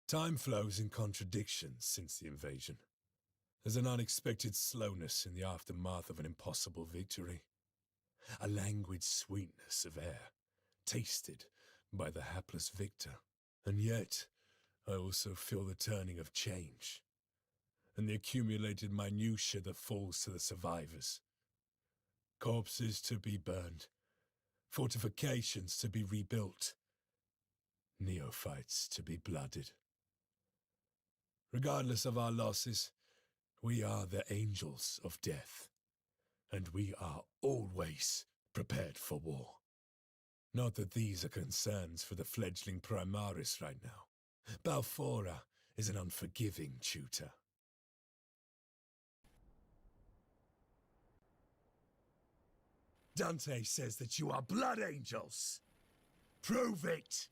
Time flows in contradictions since the invasion. There's an unexpected slowness in the aftermath of an impossible victory. A languid sweetness of air, tasted by the hapless victor. And yet, I also feel the turning of change, and the accumulated minutiae that falls to the survivors. Corpses to be burned, fortifications to be rebuilt, neophytes to be blooded. Regardless of our losses, we are the angels of death, and we are always prepared for war. Not that these are concerns for the fledgling Primaris right now. Balfora is an unforgiving tutor. Dante says that you are blood angels. Prove it!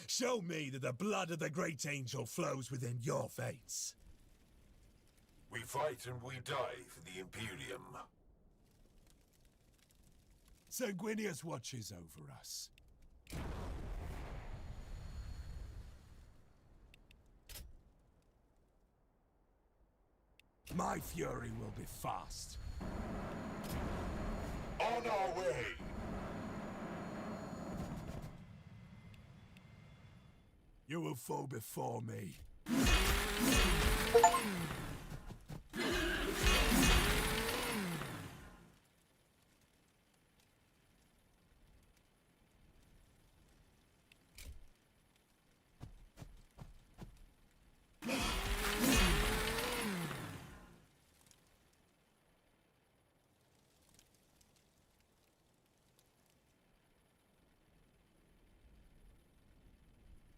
Show me that the blood of the great angel flows within your veins. We fight and we die for the Imperium. Sanguinius watches over us. My fury will be fast. On our way! You will fall before me.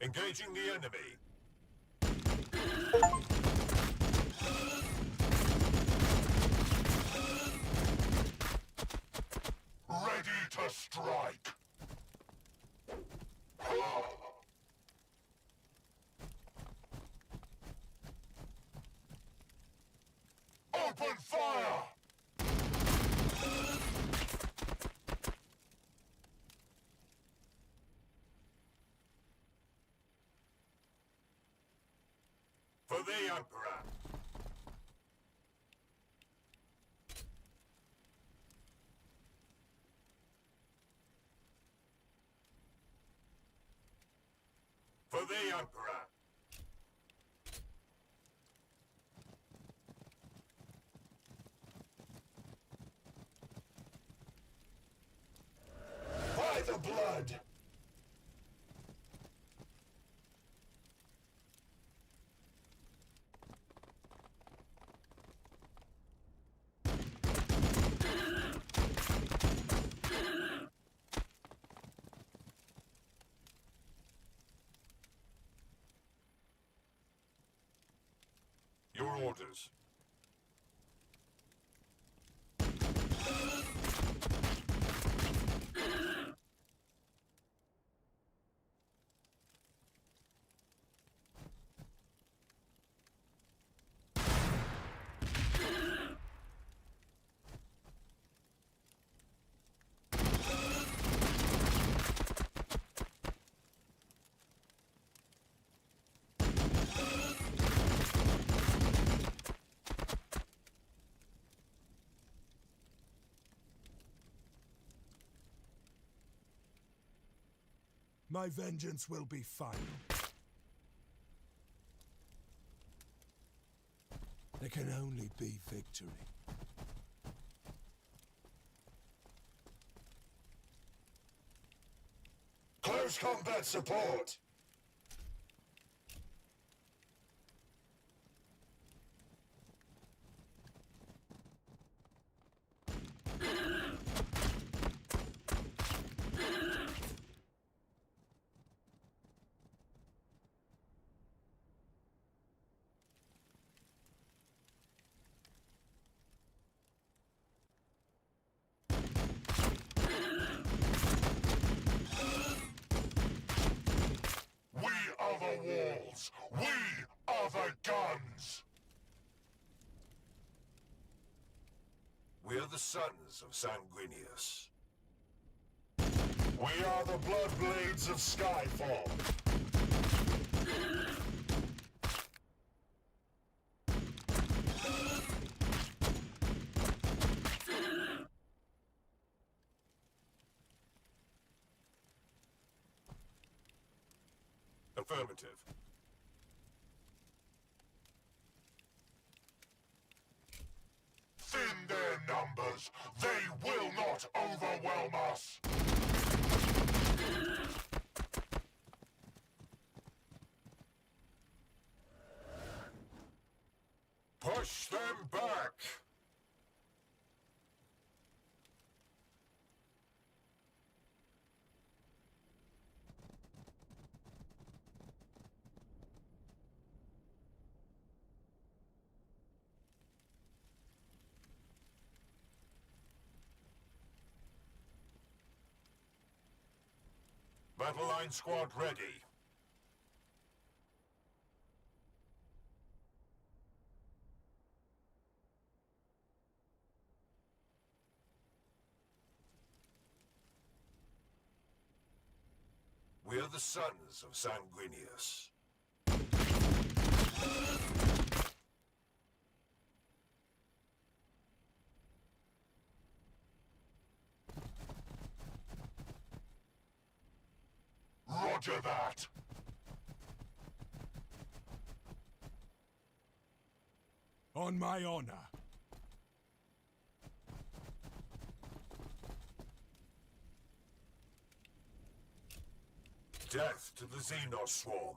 Engaging the enemy. Ready to strike. Open fire! For the Emperor! For the Emperor! By the blood! Your orders. My vengeance will be final. There can only be victory. Close combat support! Walls. We are the guns! We are the sons of Sanguinius. We are the blood blades of Skyfall. Affirmative. Thin their numbers. They will not overwhelm us. Push them back! Battle line squad ready. We are the sons of Sanguinius. Roger that! On my honor. Death to the Xenos swarm.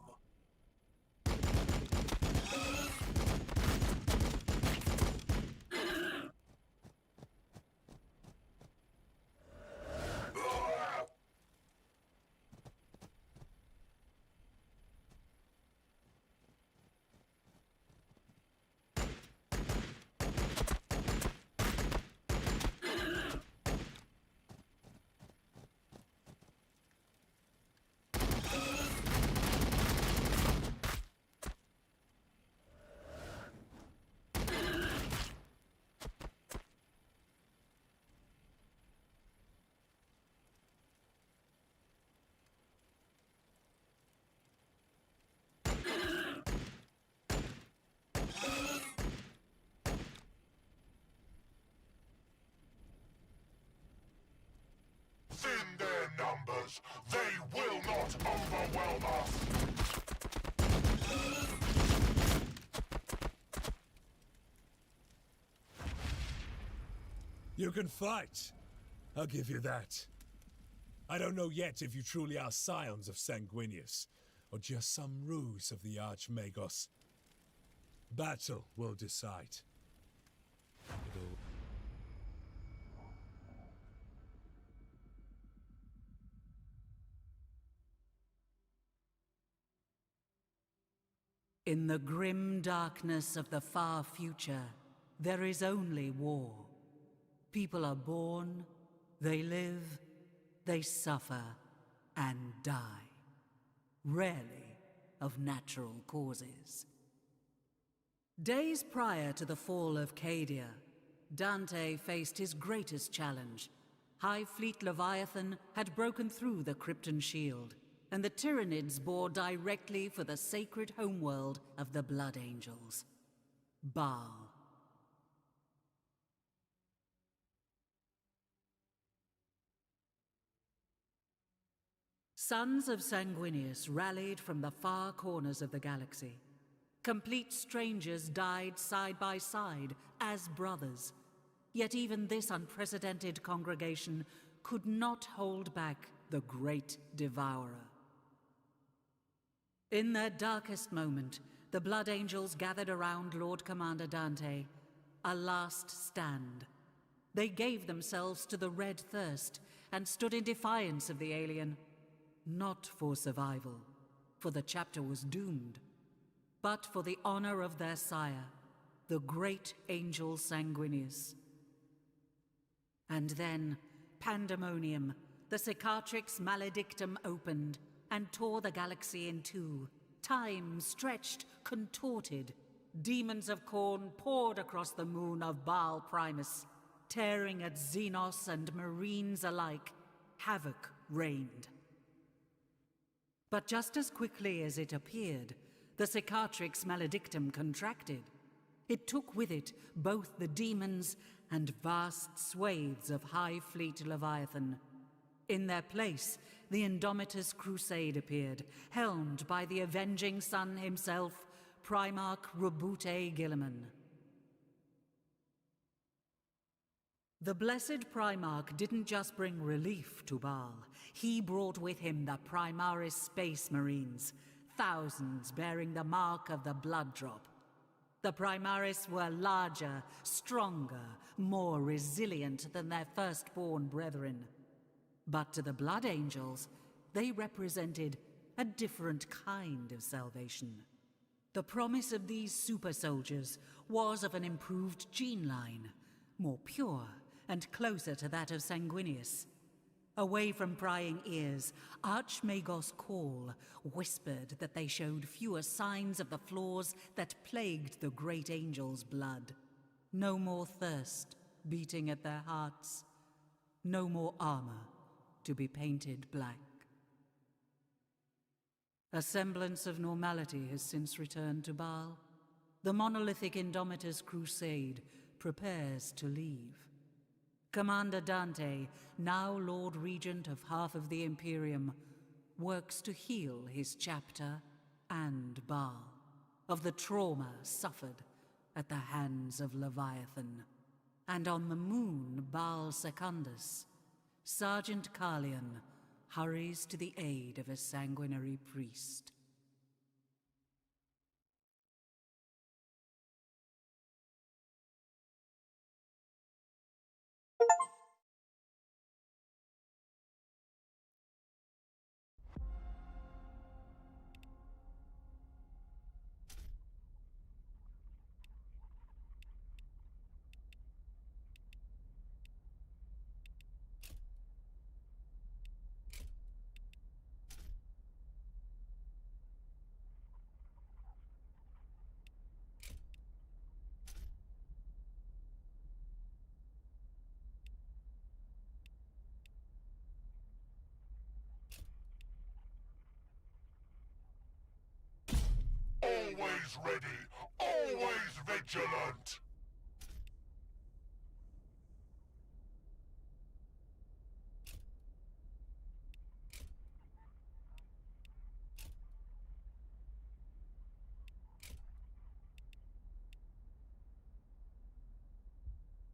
Thin their numbers. They will not overwhelm us. You can fight. I'll give you that. I don't know yet if you truly are scions of Sanguinius, or just some ruse of the Archmagos. Battle will decide. It'll... In the grim darkness of the far future, there is only war. People are born, they live, they suffer, and die. Rarely of natural causes. Days prior to the fall of Cadia, Dante faced his greatest challenge. High Fleet Leviathan had broken through the Krypton shield, and the Tyranids bore directly for the sacred homeworld of the Blood Angels, Baal. Sons of Sanguinius rallied from the far corners of the galaxy. Complete strangers died side by side as brothers. Yet even this unprecedented congregation could not hold back the Great Devourer. In their darkest moment, the Blood Angels gathered around Lord Commander Dante, a last stand. They gave themselves to the Red Thirst and stood in defiance of the alien. Not for survival, for the chapter was doomed, but for the honor of their sire, the great angel Sanguinius. And then, pandemonium, the Cicatrix Maledictum opened and tore the galaxy in two. Time stretched, contorted. Demons of Khorne poured across the moon of Baal Primus, tearing at Xenos and Marines alike. Havoc reigned. But just as quickly as it appeared, the Cicatrix Maledictum contracted. It took with it both the demons and vast swathes of High Fleet Leviathan. In their place, the Indomitus Crusade appeared, helmed by the avenging sun himself, Primarch Rabute Gilliman. The blessed Primarch didn't just bring relief to Baal. He brought with him the Primaris Space Marines, thousands bearing the mark of the Blood Drop. The Primaris were larger, stronger, more resilient than their firstborn brethren. But to the Blood Angels, they represented a different kind of salvation. The promise of these super soldiers was of an improved gene line, more pure and closer to that of Sanguinius. Away from prying ears, Archmagos Call whispered that they showed fewer signs of the flaws that plagued the great angel's blood. No more thirst beating at their hearts. No more armor to be painted black. A semblance of normality has since returned to Baal. The monolithic Indomitus Crusade prepares to leave. Commander Dante, now Lord Regent of half of the Imperium, works to heal his chapter and Baal of the trauma suffered at the hands of Leviathan. And on the moon Baal Secundus, Sergeant Carlion hurries to the aid of a sanguinary priest. Always ready, always vigilant!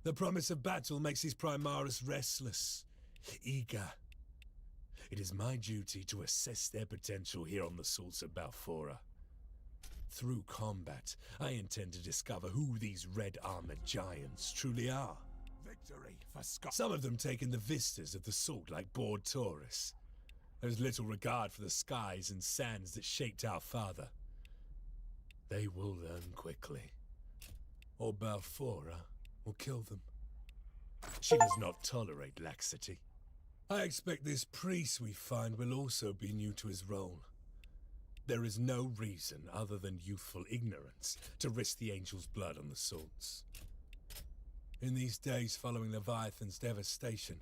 The promise of battle makes his Primaris restless, eager. It is my duty to assess their potential here on the Salts of Balfora. Through combat, I intend to discover who these red-armored giants truly are. Victory for Scott. Some of them taking the vistas of the Salt like bored tourists. There's little regard for the skies and sands that shaped our father. They will learn quickly. Or Balfora will kill them. She does not tolerate laxity. I expect this priest we find will also be new to his role. There is no reason other than youthful ignorance to risk the angel's blood on the Salts. In these days following Leviathan's devastation,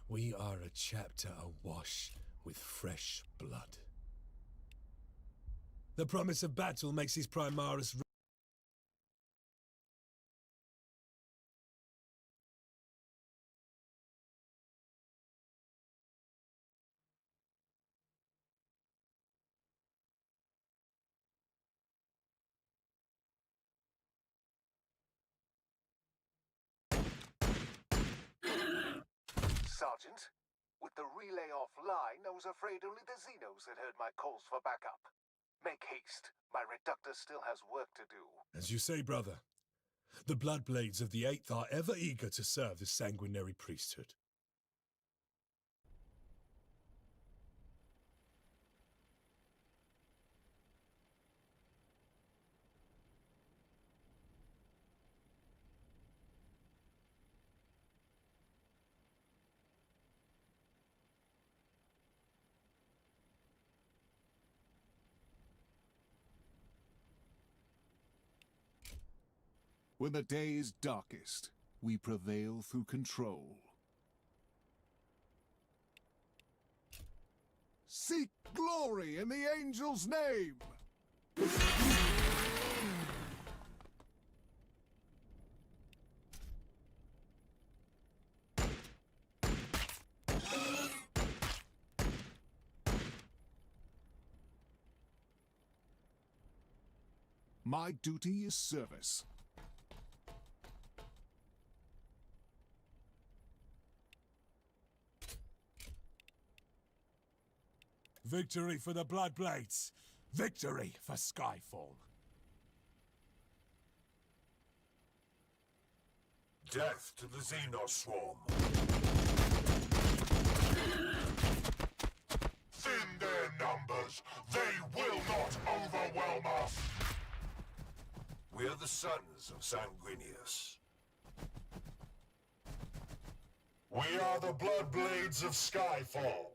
we are a chapter awash with fresh blood. The promise of battle makes his Primaris Sergeant, with the relay offline, I was afraid only the Xenos had heard my calls for backup. Make haste. My reductor still has work to do. As you say, brother. The Bloodblades of the Eighth are ever eager to serve the sanguinary priesthood. When the day is darkest, we prevail through control. Seek glory in the angel's name! My duty is service. Victory for the Bloodblades! Victory for Skyfall! Death to the Xenoswarm! Thin their numbers! They will not overwhelm us! We are the sons of Sanguinius. We are the Bloodblades of Skyfall.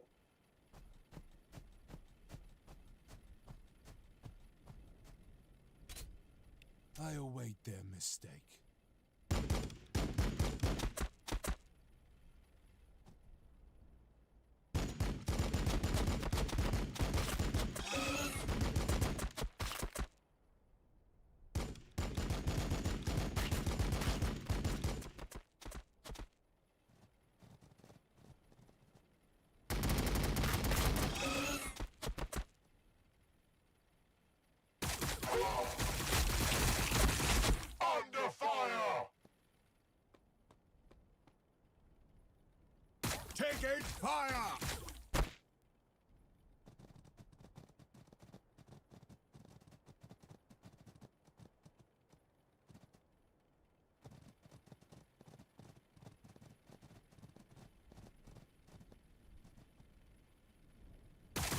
I await their mistake. Under fire! Taking fire!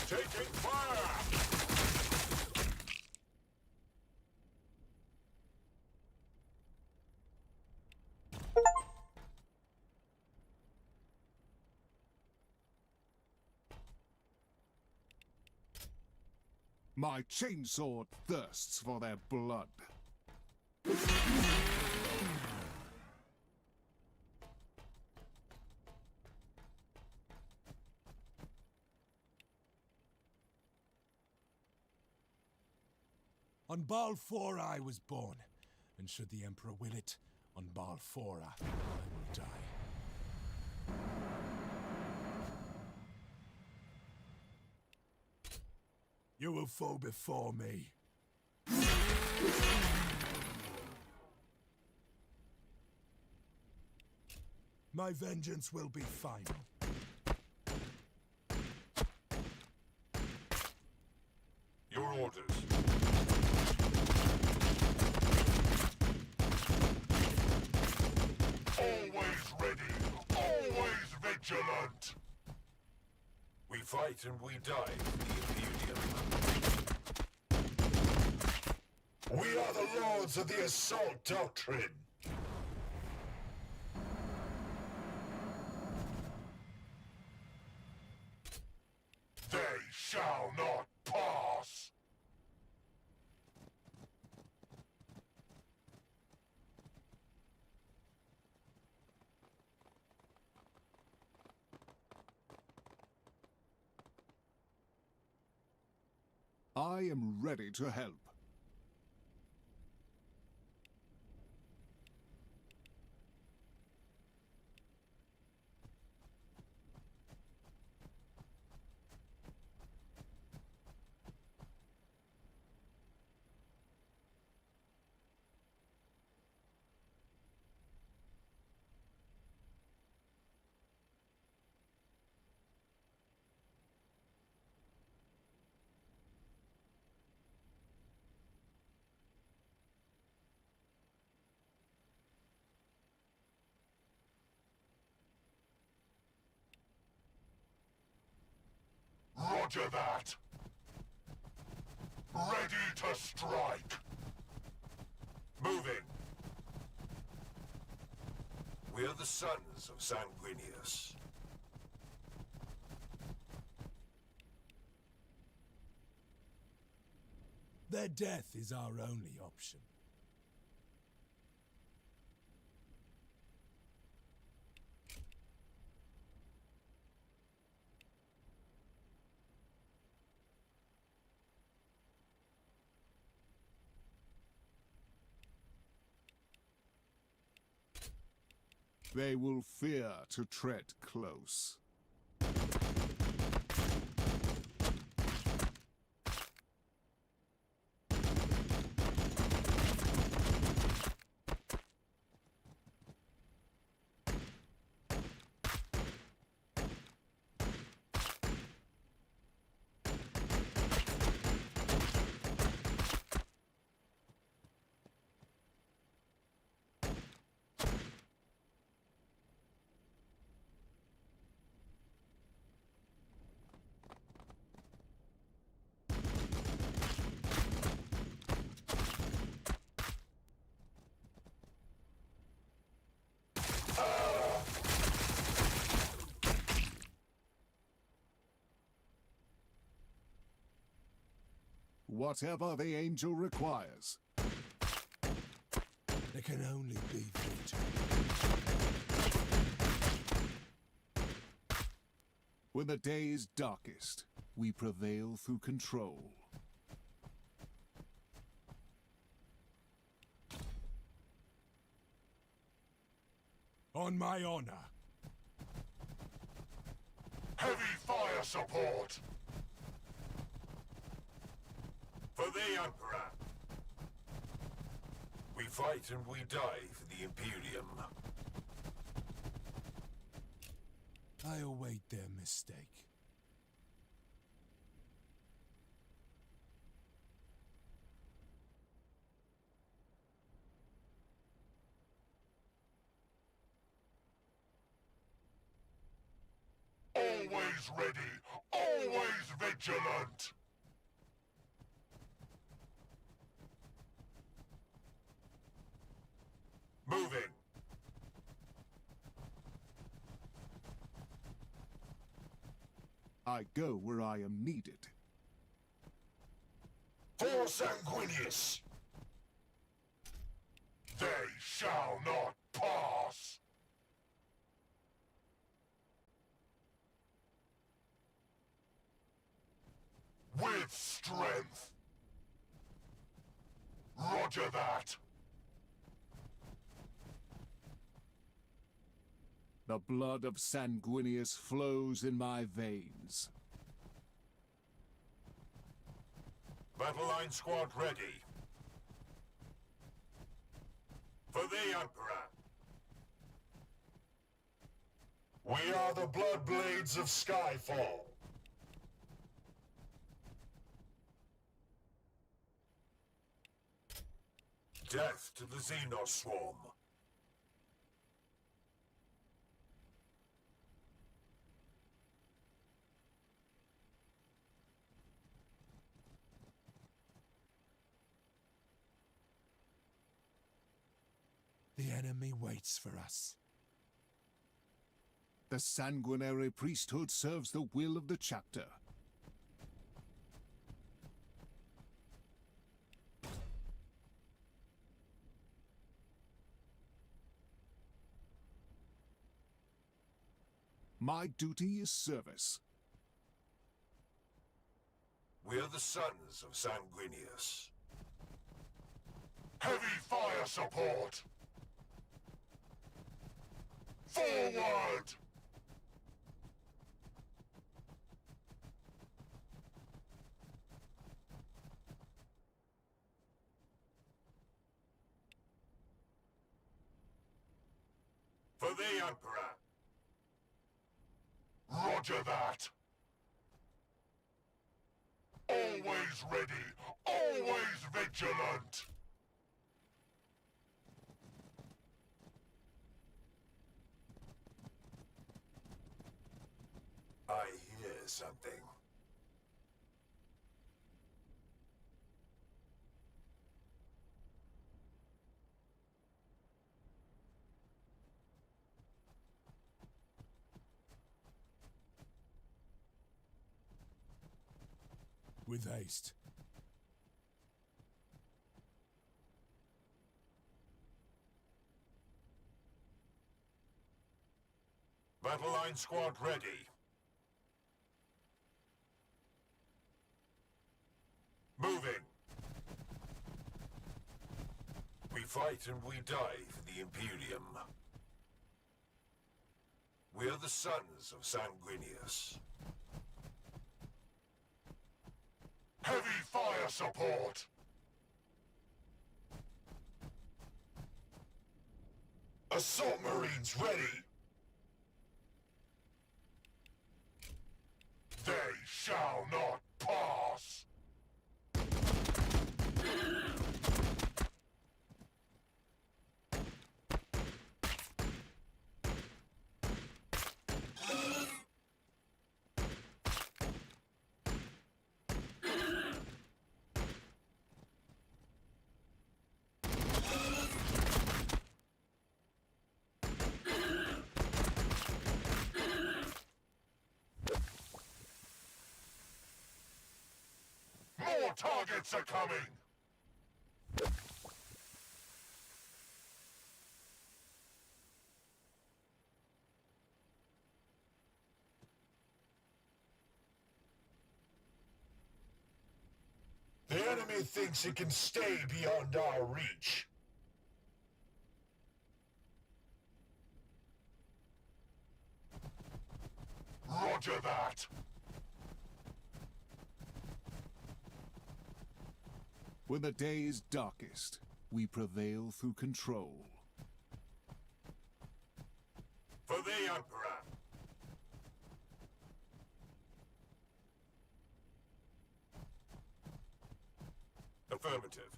Taking fire! My chainsaw thirsts for their blood. On Balfora I was born, and should the Emperor will it, on Balfora I will die. You will fall before me. My vengeance will be final. Your orders. Always ready, always vigilant. We fight and we die for the Imperium. We are the lords of the assault doctrine. They shall not pass. I am ready to help. Roger that. Ready to strike. Moving. We are the sons of Sanguinius. Their death is our only option. They will fear to tread close. Whatever the angel requires. There can only be victory. When the day is darkest, we prevail through control. On my honor. Heavy fire support! For the Emperor! We fight and we die for the Imperium. I await their mistake. Always ready, always vigilant! Moving! I go where I am needed. For Sanguinius! They shall not pass! With strength! Roger that! The blood of Sanguinius flows in my veins. Battle line squad ready. For the Emperor. We are the Bloodblades of Skyfall. Death to the Xenos Swarm. The enemy waits for us. The sanguinary priesthood serves the will of the chapter. My duty is service. We are the sons of Sanguinius. Heavy fire support! Forward! For the Emperor! Roger that! Always ready, always vigilant! I hear something. With haste. Battle line squad ready. Moving! We fight and we die for the Imperium. We are the sons of Sanguinius. Heavy fire support! Assault Marines ready! They shall not pass! More targets are coming! The enemy thinks it can stay beyond our reach. Roger that! When the day is darkest, we prevail through control. For the Emperor! Affirmative.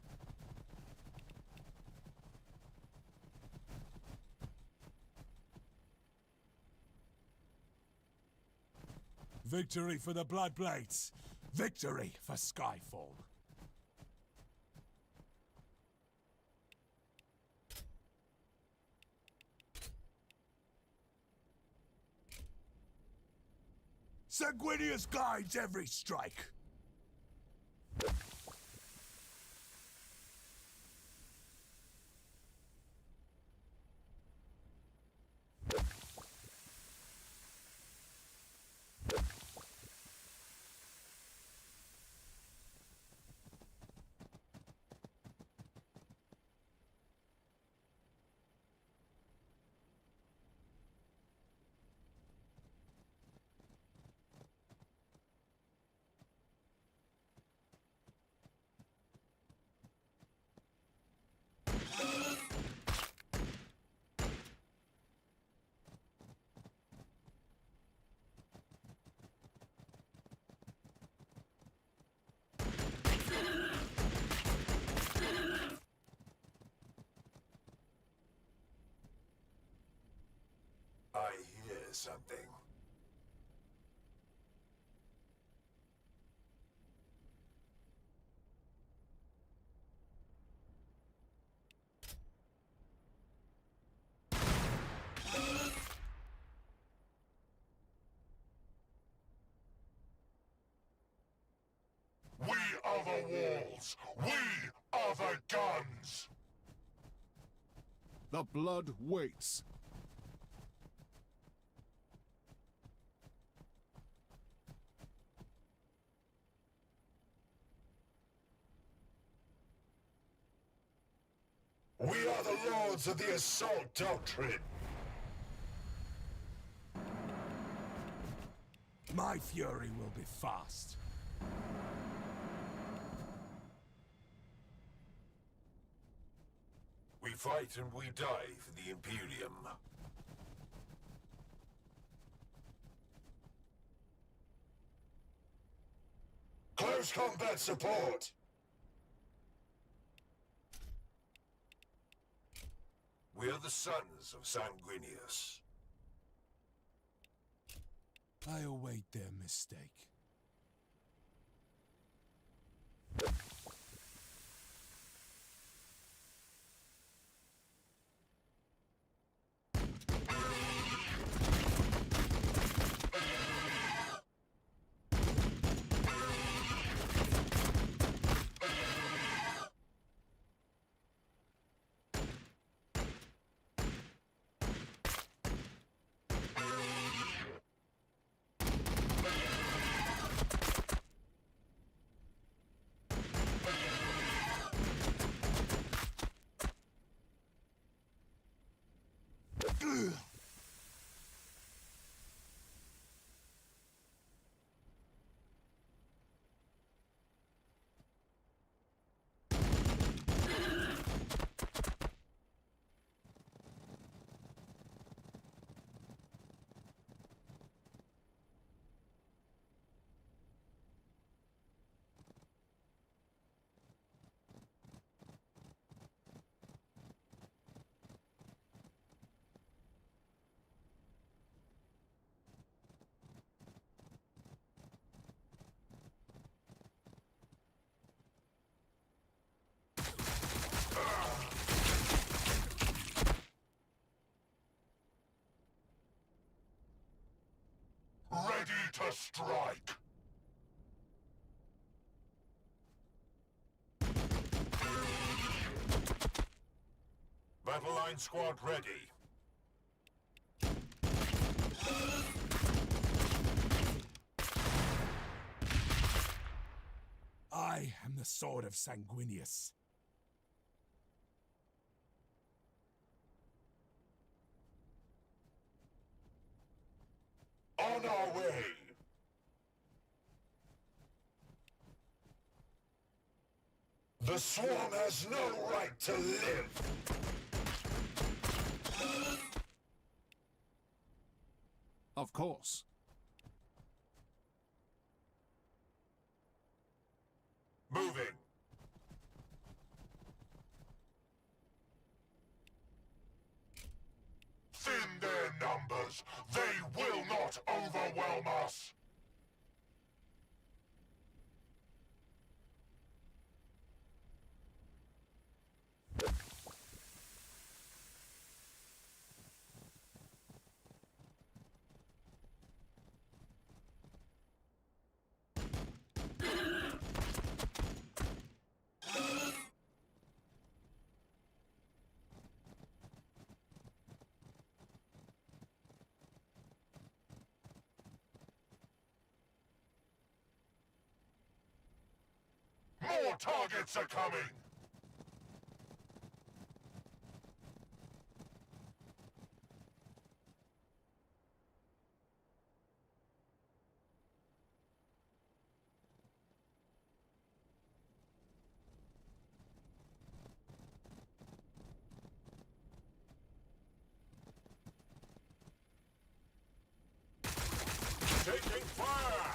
Victory for the Bloodblades! Victory for Skyfall! Sanguinius guides every strike! I hear something. We are the walls! We are the guns! The blood waits. We are the lords of the assault doctrine! My fury will be fast. We fight and we die for the Imperium. Close combat support! We are the sons of Sanguinius. I await their mistake. Ready to strike! Battle line squad ready. I am the sword of Sanguinius. On our way! The swarm has no right to live! Of course. Moving! Thin their numbers! They will not overwhelm us! More targets are coming! Taking fire!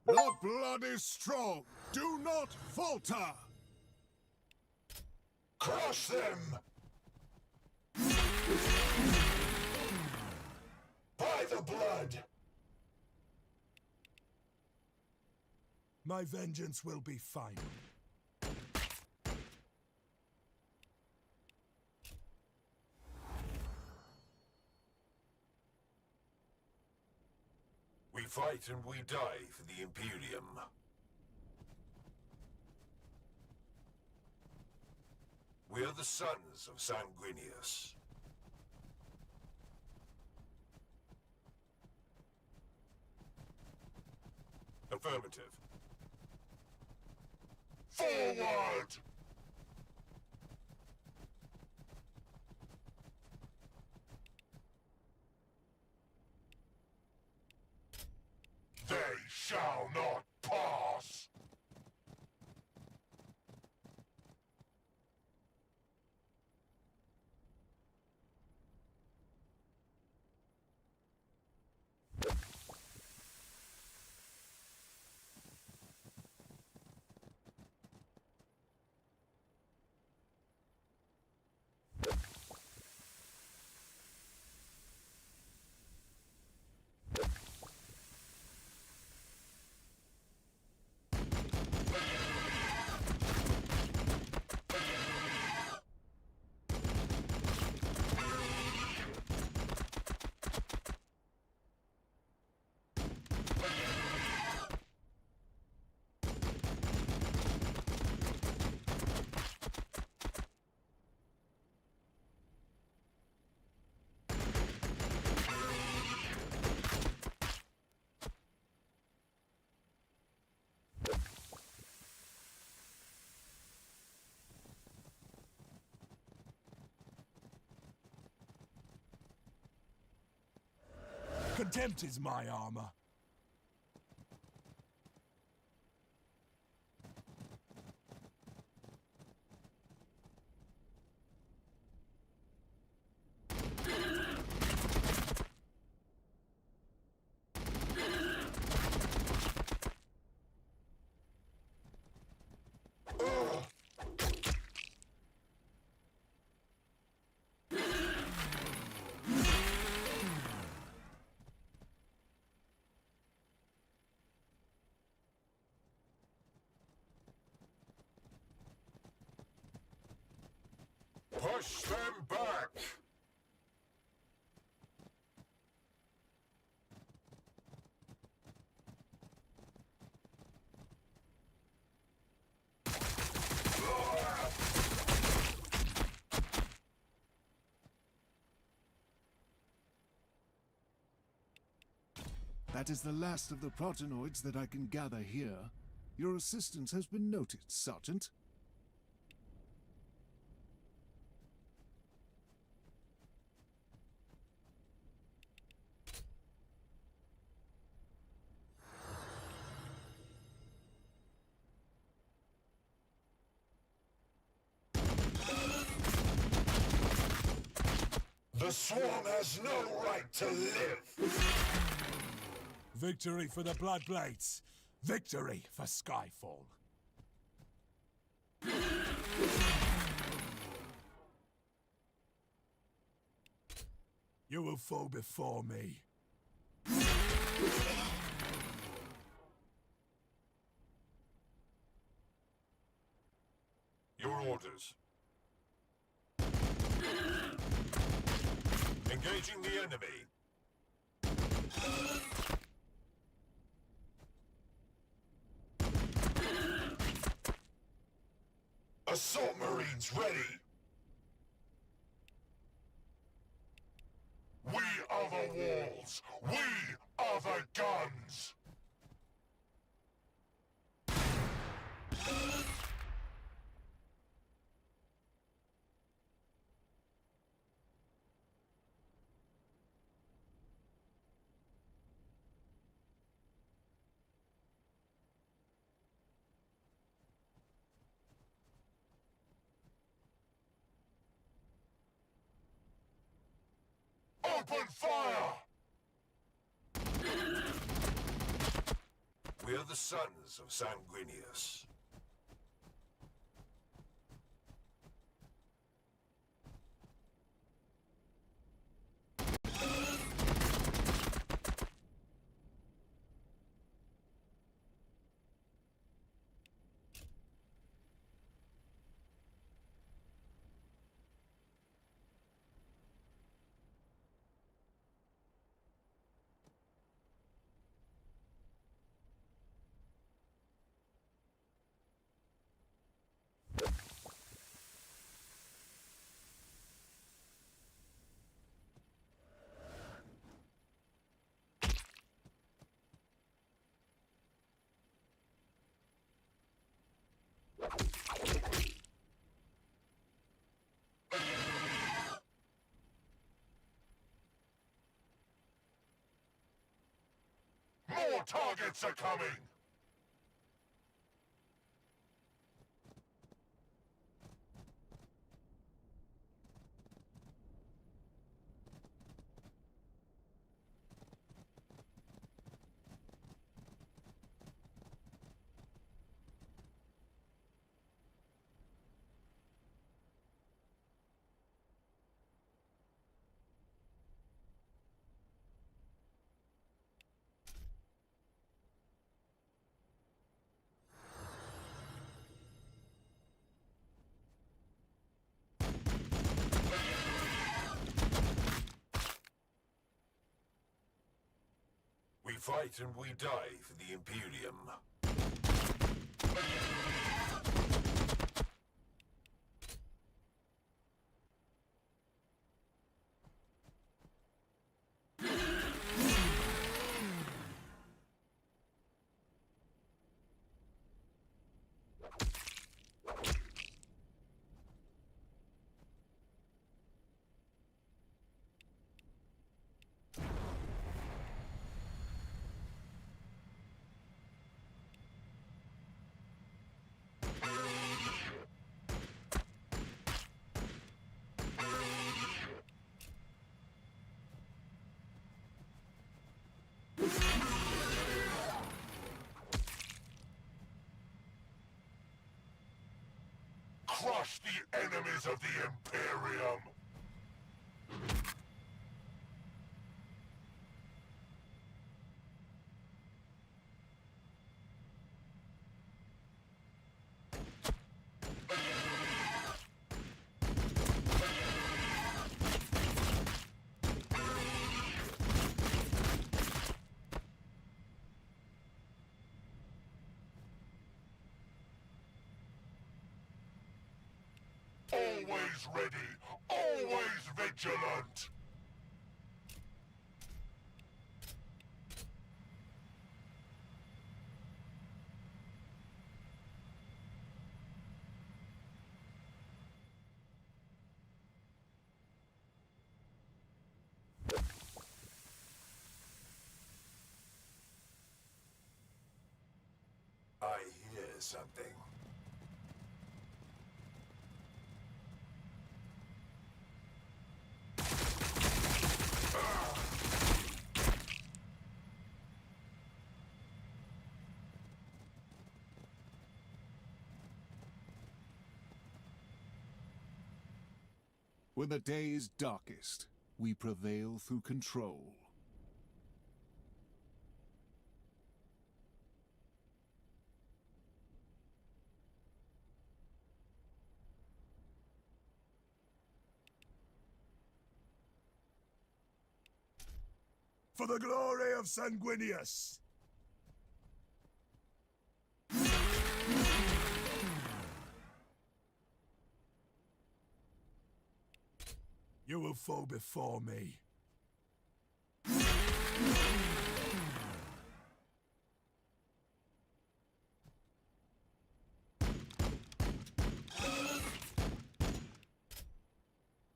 The blood is strong. Do not falter. Crush them! By the blood! My vengeance will be final. We fight and we die for the Imperium. We are the sons of Sanguinius. Affirmative. Forward! They shall not pass! Contempt is my armor. Push them back! That is the last of the protenoids that I can gather here. Your assistance has been noted, Sergeant. The swarm has no right to live! Victory for the Bloodblades! Victory for Skyfall! You will fall before me. Your orders. Engaging the enemy. Assault Marines ready! We are the walls! We are the guns! Open fire! We are the sons of Sanguinius. More targets are coming! We fight and we die for the Imperium. Crush the enemies of the Imperium! Always ready, always vigilant! I hear something. When the day is darkest, we prevail through control. For the glory of Sanguinius! You will fall before me.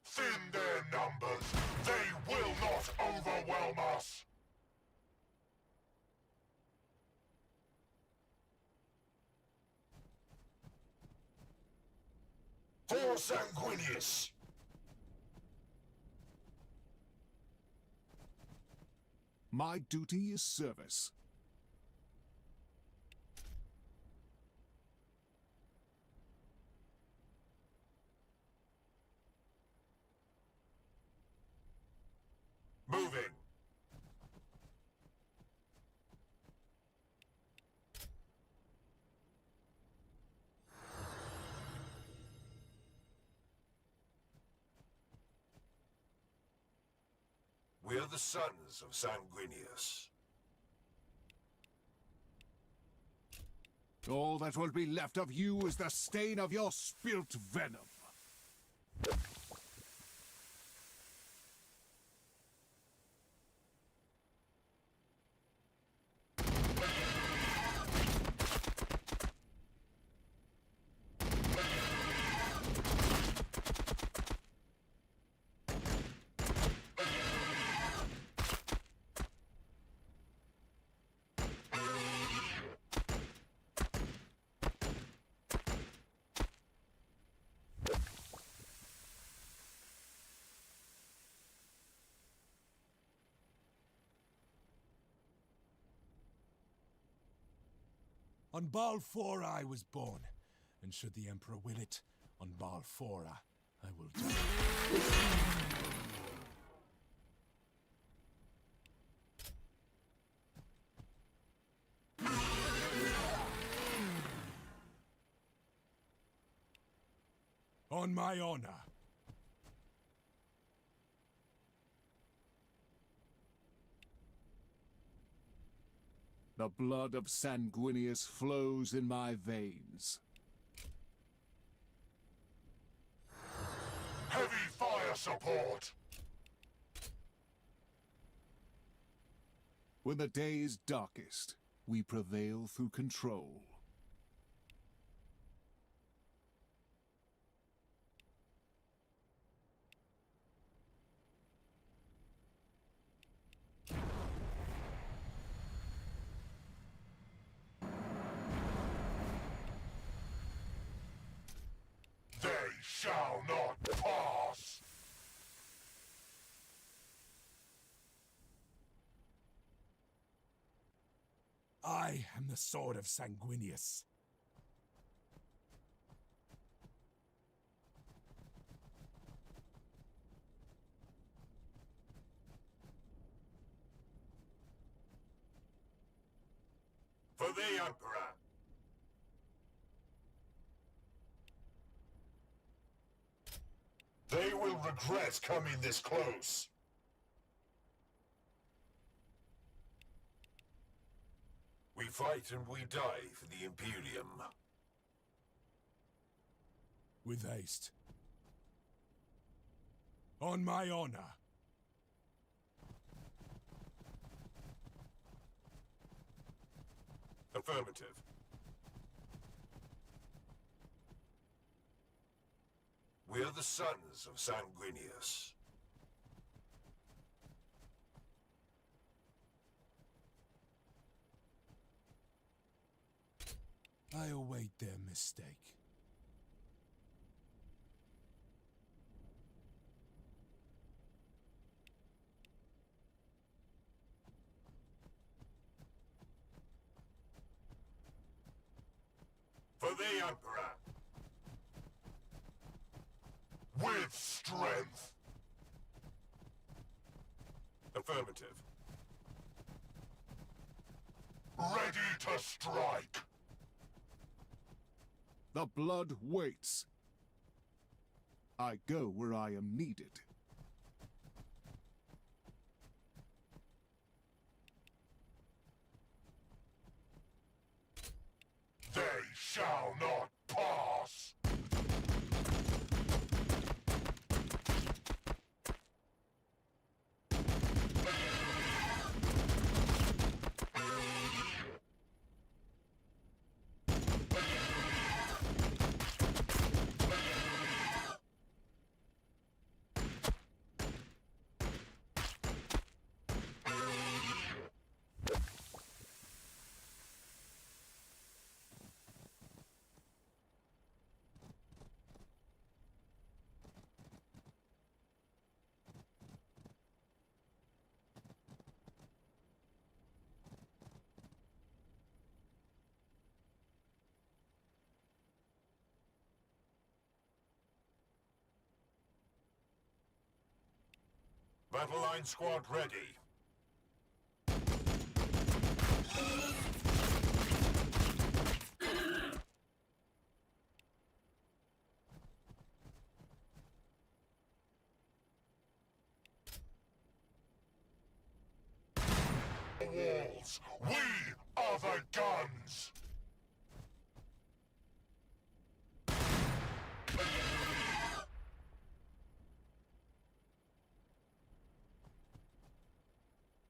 Thin their numbers, they will not overwhelm us! For Sanguinius! My duty is service. Moving! We are the sons of Sanguinius. All that will be left of you is the stain of your spilt venom. On Balfora I was born, and should the Emperor will it, on Balfora I will die. On my honor. The blood of Sanguinius flows in my veins. Heavy fire support! When the day is darkest, we prevail through control. They shall not pass! I am the sword of Sanguinius. For the Emperor! They will regret coming this close. We fight and we die for the Imperium. With haste. On my honor. Affirmative. We're the sons of Sanguinius. I await their mistake. For the Emperor. With strength. Affirmative. Ready to strike. The blood waits. I go where I am needed. They shall not pass. Battle line squad ready. Walls, we are the guns.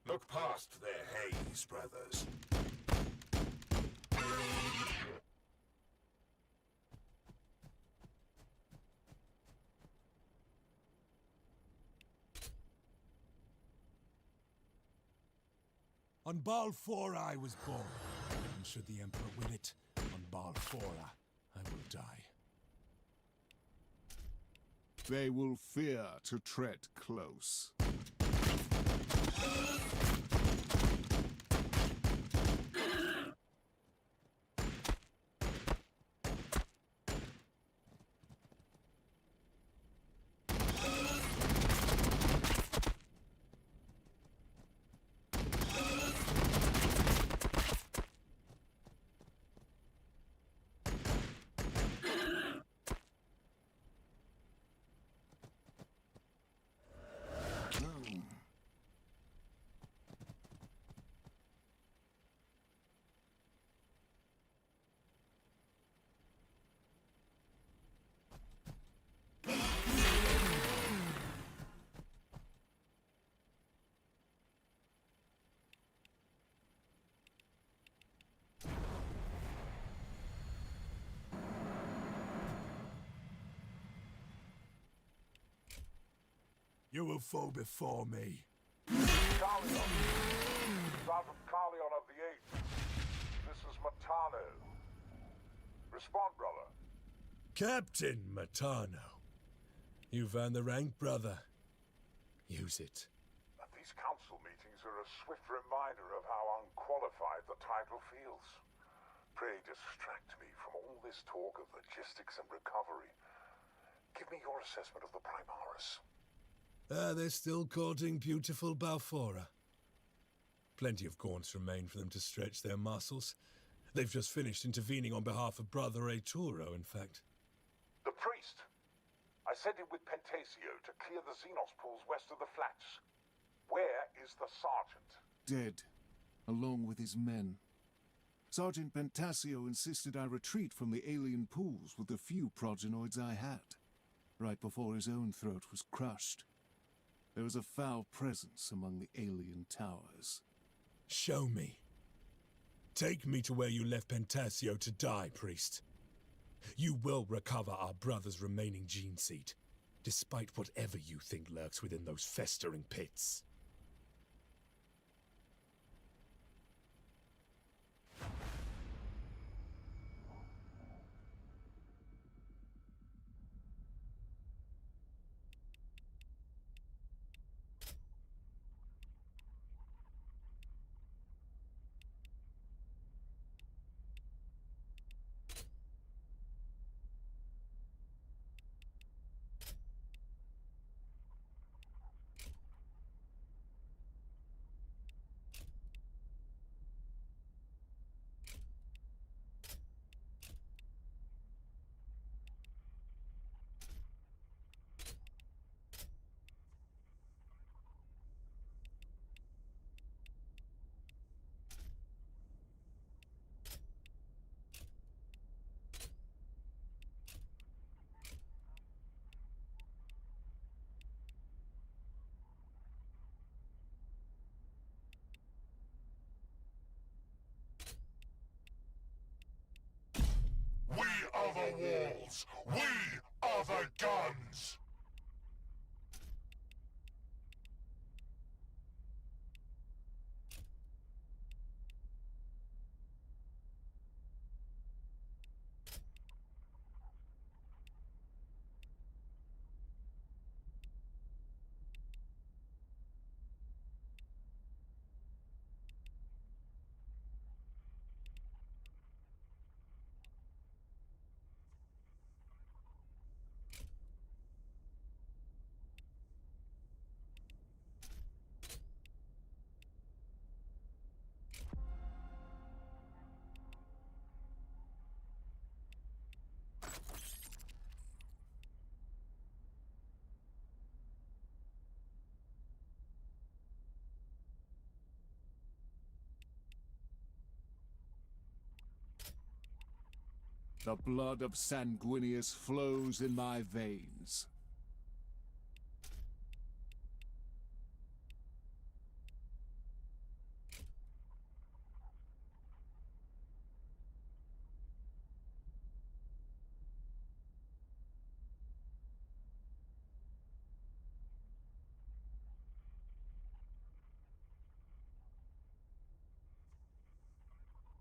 Look past their haze, brothers. On Balfora I was born, and should the Emperor will it, on Balfora I will die. They will fear to tread close. You will fall before me. Carleon. Sergeant Carleon of the 8th. This is Matano. Respond, brother. Captain Matano. You found the rank, brother. Use it. These council meetings are a swift reminder of how unqualified the title feels. Pray distract me from all this talk of logistics and recovery. Give me your assessment of the Primaris. They're still courting beautiful Balfora. Plenty of gaunts remain for them to stretch their muscles. They've just finished intervening on behalf of Brother Arturo, in fact. The priest! I sent him with Pentasio to clear the Xenos pools west of the flats. Where is the sergeant? Dead, along with his men. Sergeant Pentasio insisted I retreat from the alien pools with the few progenoids I had, right before his own throat was crushed. There was a foul presence among the alien towers. Show me. Take me to where you left Pentasio to die, priest. You will recover our brother's remaining gene seed, despite whatever you think lurks within those festering pits. We are the walls! We are the guns! The blood of Sanguinius flows in my veins.